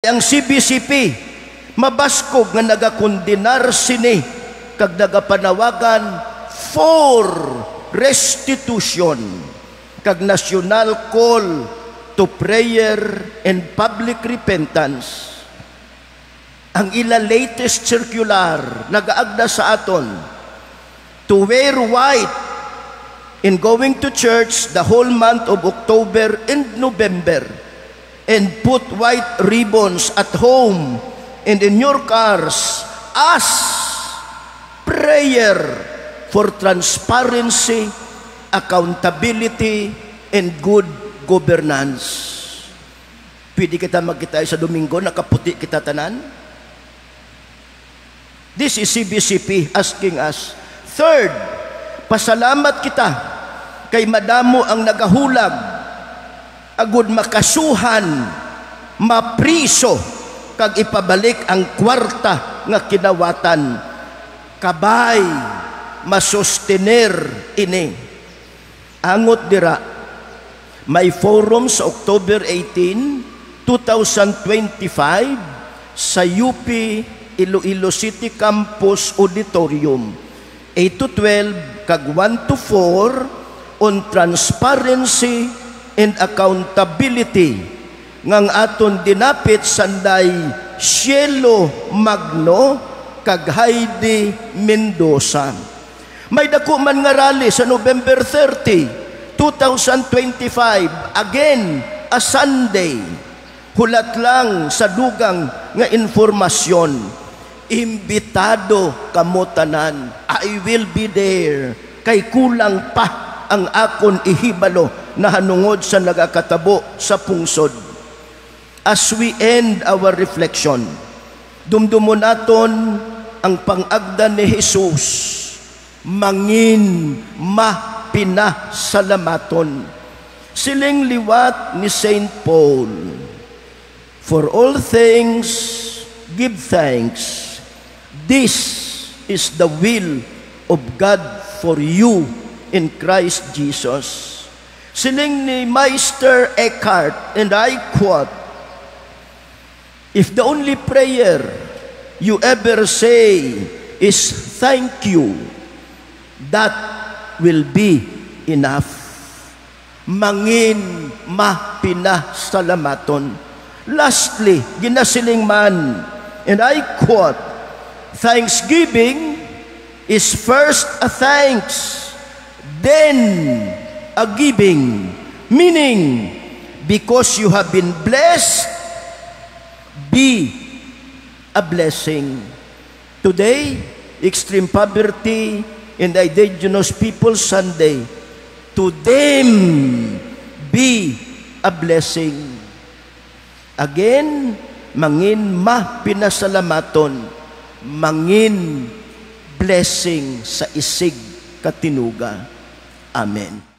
Ang CBCP, mabaskog nga nagakondenar sini, kag nagapanawagan for restitution, kag national call to prayer and public repentance. Ang ila latest circular, nagaagda sa aton, to wear white in going to church the whole month of October and November, and put white ribbons at home and in your cars as prayer for transparency, accountability, and good governance. Pwede kita magkita sa Domingo, nakaputi kita tanan? This is CBCP asking us. Third, pasalamat kita kay madamo ang nagahulag agud makasuhan, mapriso, kag ipabalik ang kwarta nga kinawatan, kabay masustener ini. Angot dira, may forum sa October 18, 2025 sa UP Iloilo City Campus Auditorium, 8 to 12 kag 1 to 4 on transparency and accountability ngang aton dinapit sanday Cielo Magno kag Heidi Mendoza. May dako man nga rally sa November 30, 2025, again a Sunday. Hulat lang sa dugang nga informasyon, imbitado kamo tanan. I will be there, kay kulang pa ang akon ihibalo na hanungod sa nagakatabo sa pungsod. As we end our reflection, dumdumon naton ang pangagda ni Jesus, mangin mapinasalamaton. Siling liwat ni Saint Paul, for all things give thanks. This is the will of God for you in Christ Jesus. Siling ni Meister Eckhart, and I quote, if the only prayer you ever say is thank you, that will be enough. Mangin mapinasalamaton. Lastly, ginasiling man, and I quote, thanksgiving is first a thanks, then a giving, meaning because you have been blessed, be a blessing. Today, Extreme Poverty and Indigenous People Sunday, to them be a blessing. Again, mangin mapinasalamaton, mangin blessing sa isig katinuga. Amen.